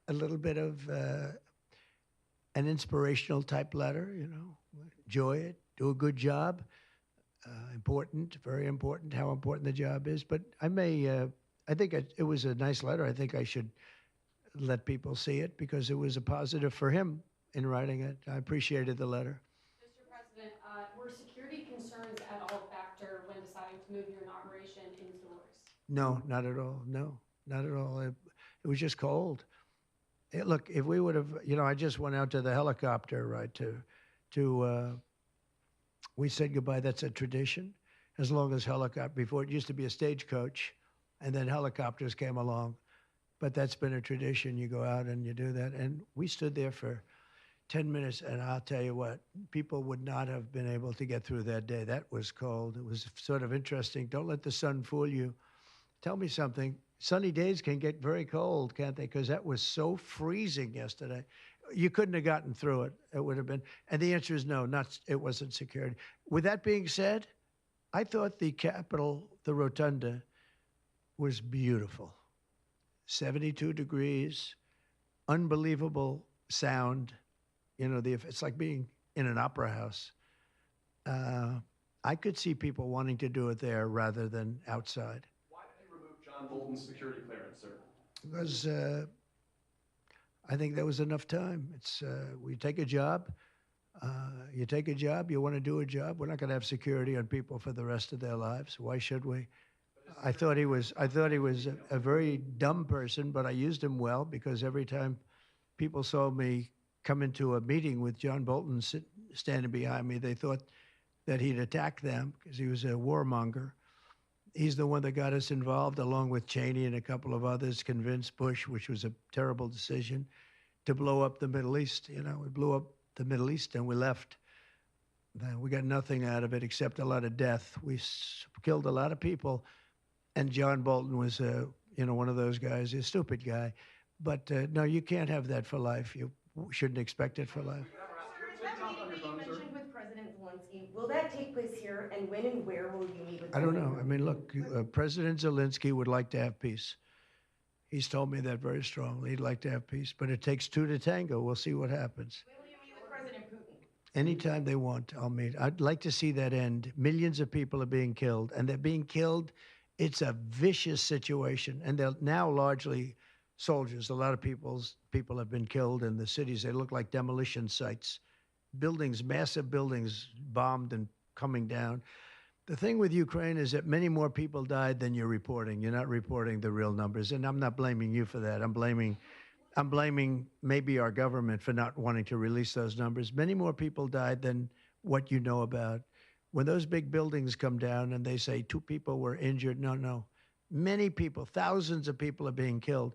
little bit of an inspirational type letter, you know. Enjoy it, do a good job. Important, very important, how important the job is. But I think it was a nice letter. I think I should let people see it because it was a positive for him in writing it. I appreciated the letter. Mr. President, were security concerns at all a factor when deciding to move your inauguration indoors? No, not at all. No, not at all. It was just cold. Look, if we would have, you know, I just went out to the helicopter, right, we said goodbye. That's a tradition. As long as before it used to be a stagecoach, and then helicopters came along. But that's been a tradition. You go out and you do that. And we stood there for 10 minutes, and I'll tell you what, people would not have been able to get through that day. That was cold. It was sort of interesting. Don't let the sun fool you. Tell me something. Sunny days can get very cold, can't they? Because that was so freezing yesterday. You couldn't have gotten through it. It would have been. And the answer is no, it wasn't security. With that being said, I thought the Capitol, the Rotunda, was beautiful. 72 degrees, unbelievable sound. You know, it's like being in an opera house. I could see people wanting to do it there rather than outside. Why did you remove John Bolton's security clearance, sir? Because I think there was enough time. It's we take a job. You take a job. You want to do a job. We're not going to have security on people for the rest of their lives. Why should we? I thought he was a very dumb person, but I used him well because every time people saw me come into a meeting with John Bolton standing behind me, they thought that he'd attack them because he was a warmonger. He's the one that got us involved, along with Cheney and a couple of others, convinced Bush, which was a terrible decision, to blow up the Middle East. You know, we blew up the Middle East and we left. We got nothing out of it except a lot of death. We killed a lot of people, and John Bolton was, one of those guys, a stupid guy. But no, you can't have that for life. You shouldn't expect it for life. That meeting that you mentioned with President Zelensky, will that take place here, and when and where will you meet with? I don't know. I mean, look, President Zelensky would like to have peace. He's told me that very strongly. He'd like to have peace, but it takes two to tango. We'll see what happens. When will you meet with President Putin? Anytime they want, I'll meet. I'd like to see that end. Millions of people are being killed, and they're being killed. It's a vicious situation, and they're now largely soldiers. A lot of people have been killed in the cities. They look like demolition sites. Buildings, massive buildings bombed and coming down. The thing with Ukraine is that many more people died than you're reporting. You're not reporting the real numbers, and I'm not blaming you for that. I'm blaming maybe our government for not wanting to release those numbers. Many more people died than what you know about. When those big buildings come down and they say 2 people were injured, no. Many people, thousands of people are being killed.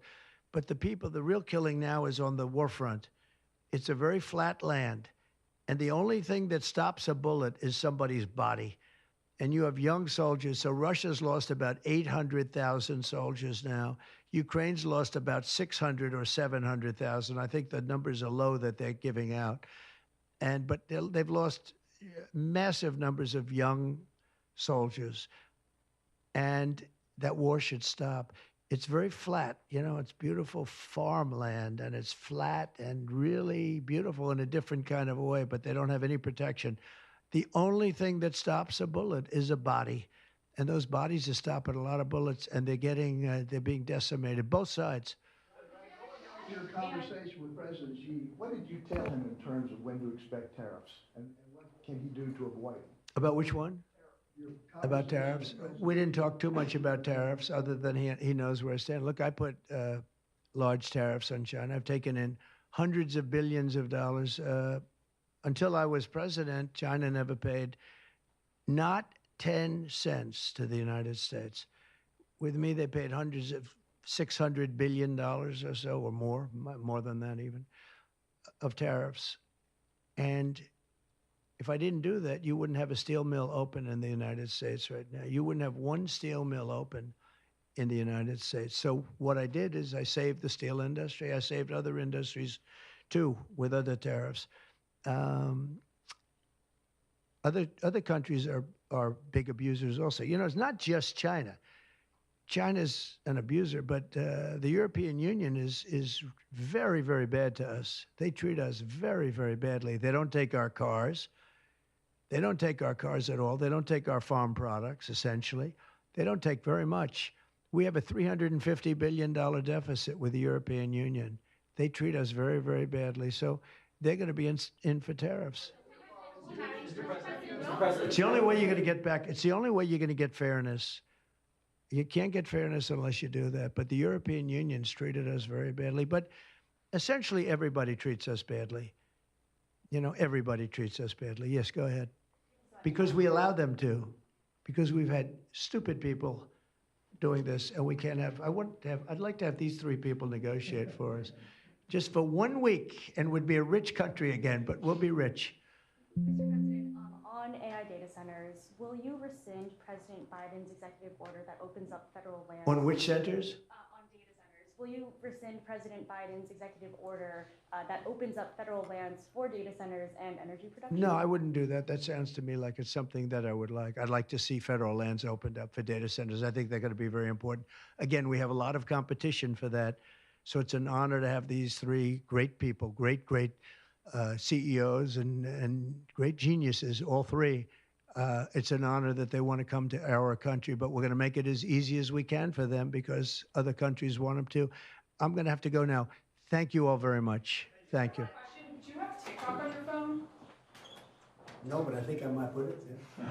But the real killing now is on the war front. It's a very flat land. And the only thing that stops a bullet is somebody's body. And you have young soldiers. So Russia's lost about 800,000 soldiers now. Ukraine's lost about 600 or 700,000. I think the numbers are low that they're giving out. But they've lost massive numbers of young soldiers. And that war should stop. It's very flat. It's beautiful farmland, and it's flat and really beautiful in a different kind of a way, but they don't have any protection. The only thing that stops a bullet is a body, and those bodies are stopping a lot of bullets, and they're being decimated, both sides. Your conversation with President Xi, what did you tell him in terms of when to expect tariffs, and what can he do to avoid them? About which one? About tariffs? We didn't talk too much about tariffs, other than he knows where I stand. Look, I put large tariffs on China. I've taken in hundreds of billions of dollars. Until I was president, China never paid not 10 cents to the United States. With me, they paid hundreds of $600 billion or so, or more than that even, of tariffs. And if I didn't do that, you wouldn't have a steel mill open in the United States right now. You wouldn't have one steel mill open in the United States. So what I did is I saved the steel industry. I saved other industries too with other tariffs. Other countries are big abusers also. It's not just China. China's an abuser, but the European Union is very, very bad to us. They treat us very, very badly. They don't take our cars. They don't take our cars at all. They don't take our farm products, essentially. They don't take very much. We have a $350 billion deficit with the European Union. They treat us very, very badly. So they're going to be in for tariffs. It's the only way you're going to get back. It's the only way you're going to get fairness. You can't get fairness unless you do that. But the European Union's treated us very badly. But essentially, everybody treats us badly. Everybody treats us badly. Yes, go ahead. Because we allow them to. Because we've had stupid people doing this, and we can't have. I'd like to have these 3 people negotiate for us, just for 1 week, and we'd be a rich country again. But we'll be rich. Mr. President, on AI data centers, will you rescind President Biden's executive order that opens up federal land? On which centers? On data centers. Will you rescind President Biden's executive order that opens up federal lands for data centers and energy production? No, I wouldn't do that. That sounds to me like it's something that I would like. I'd like to see federal lands opened up for data centers. I think they're going to be very important. Again, we have a lot of competition for that. So it's an honor to have these 3 great people, great CEOs and great geniuses, all three. It's an honor that they want to come to our country, but we're going to make it as easy as we can for them because other countries want them to. I'm going to have to go now. Thank you all very much. Thank you. Do you have TikTok on your phone? No, but I think I might put it there.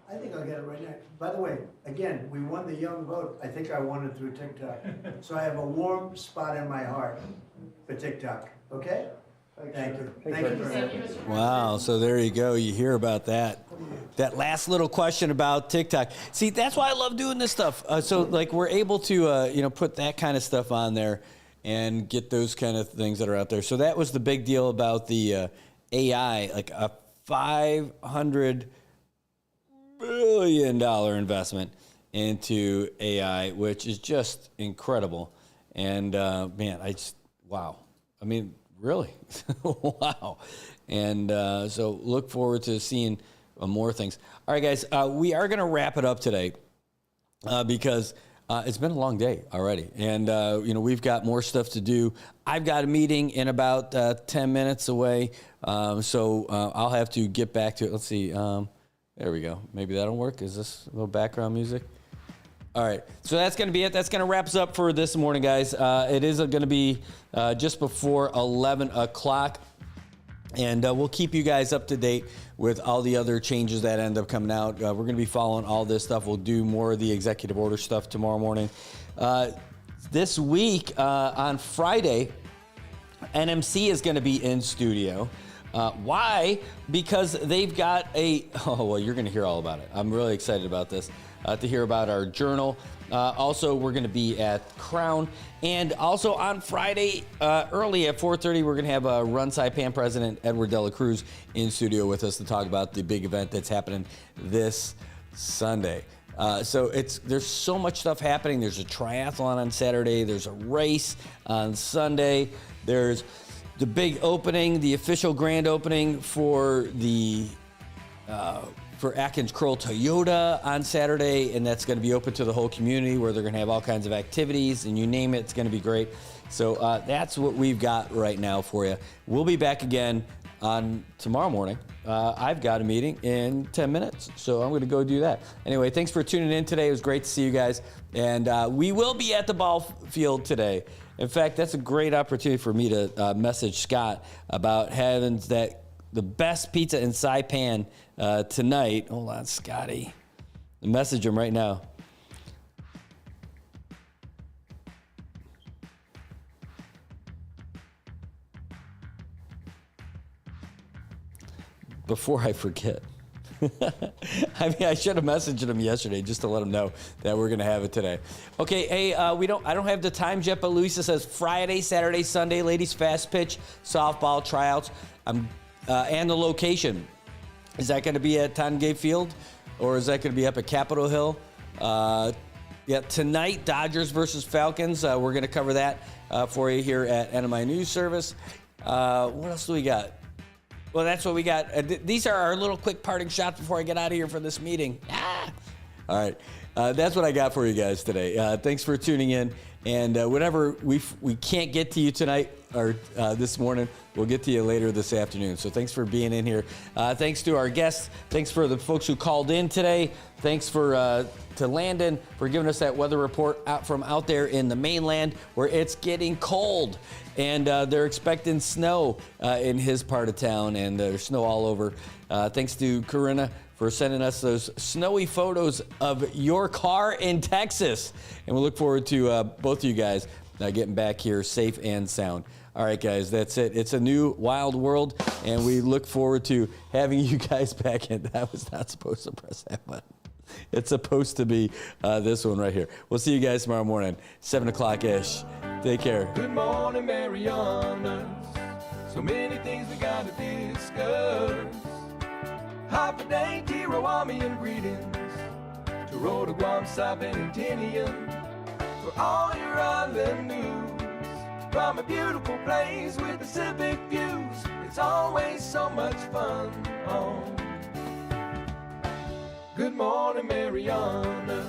I think I'll get it right now. By the way, again, we won the young vote. I think I won it through TikTok. So I have a warm spot in my heart for TikTok. Okay? Thank you. Thank you very much. Wow, so there you go. You hear about that. That last little question about TikTok. See, that's why I love doing this stuff. So, like, we're able to, put that kind of stuff on there and get those kind of things that are out there. So that was the big deal about the AI, like a $500 billion investment into AI, which is just incredible. And, man, wow. I mean, really? Wow. And so look forward to seeing more things. All right, guys, we are going to wrap it up today because it's been a long day already. And, we've got more stuff to do. I've got a meeting in about 10 minutes away. So I'll have to get back to it. Let's see. There we go. Maybe that'll work. Is this a little background music? All right, so that's going to be it. That's going to wrap us up for this morning, guys. It is going to be just before 11 o'clock, and we'll keep you guys up to date with all the other changes that end up coming out. We're going to be following all this stuff. We'll do more of the executive order stuff tomorrow morning. This week, on Friday, NMC is going to be in studio. Why? Because they've got you're going to hear all about it. I'm really excited about this. To hear about our journal. Also, we're going to be at Crown. And also on Friday, early at 4:30, we're going to have Run Saipan President Edward Dela Cruz in studio with us to talk about the big event that's happening this Sunday. So there's so much stuff happening. There's a triathlon on Saturday. There's a race on Sunday. There's the big opening, the official grand opening for Atkins Kroll Toyota on Saturday, and that's going to be open to the whole community where they're going to have all kinds of activities, and you name it, it's going to be great. So that's what we've got right now for you. We'll be back again on tomorrow morning. I've got a meeting in 10 minutes, so I'm going to go do that. Anyway, thanks for tuning in today. It was great to see you guys, and we will be at the ball field today. In fact, that's a great opportunity for me to message Scott about having the best pizza in Saipan tonight. Hold on, Scotty. Message him right now. Before I forget. I should have messaged him yesterday just to let him know that we're going to have it today. Okay, hey, I don't have the times yet, but Luisa says Friday, Saturday, Sunday, ladies fast pitch, softball tryouts, and the location. Is that going to be at Tongay Field, or is that going to be up at Capitol Hill? Tonight, Dodgers versus Falcons. We're going to cover that for you here at NMI News Service. What else do we got? Well, that's what we got. These are our little quick parting shots before I get out of here for this meeting. All right. That's what I got for you guys today. Thanks for tuning in. And whatever we can't get to you tonight or this morning, we'll get to you later this afternoon. So thanks for being in here. Thanks to our guests. Thanks for the folks who called in today. Thanks to Landon for giving us that weather report from out there in the mainland where it's getting cold. And they're expecting snow in his part of town, and there's snow all over. Thanks to Corinna for sending us those snowy photos of your car in Texas. And we look forward to both of you guys getting back here safe and sound. All right, guys, that's it. It's a new wild world, and we look forward to having you guys back in. That was not supposed to press that button. It's supposed to be this one right here. We'll see you guys tomorrow morning, 7 o'clock-ish. Take care. Good morning, Marianas. So many things we gotta discuss. Happy day, Tirawamian greetings. To Rhoda, Guam, Saipan, and Tinian. For all your island news. From a beautiful place with Pacific views. It's always so much fun on Good morning, Mariana.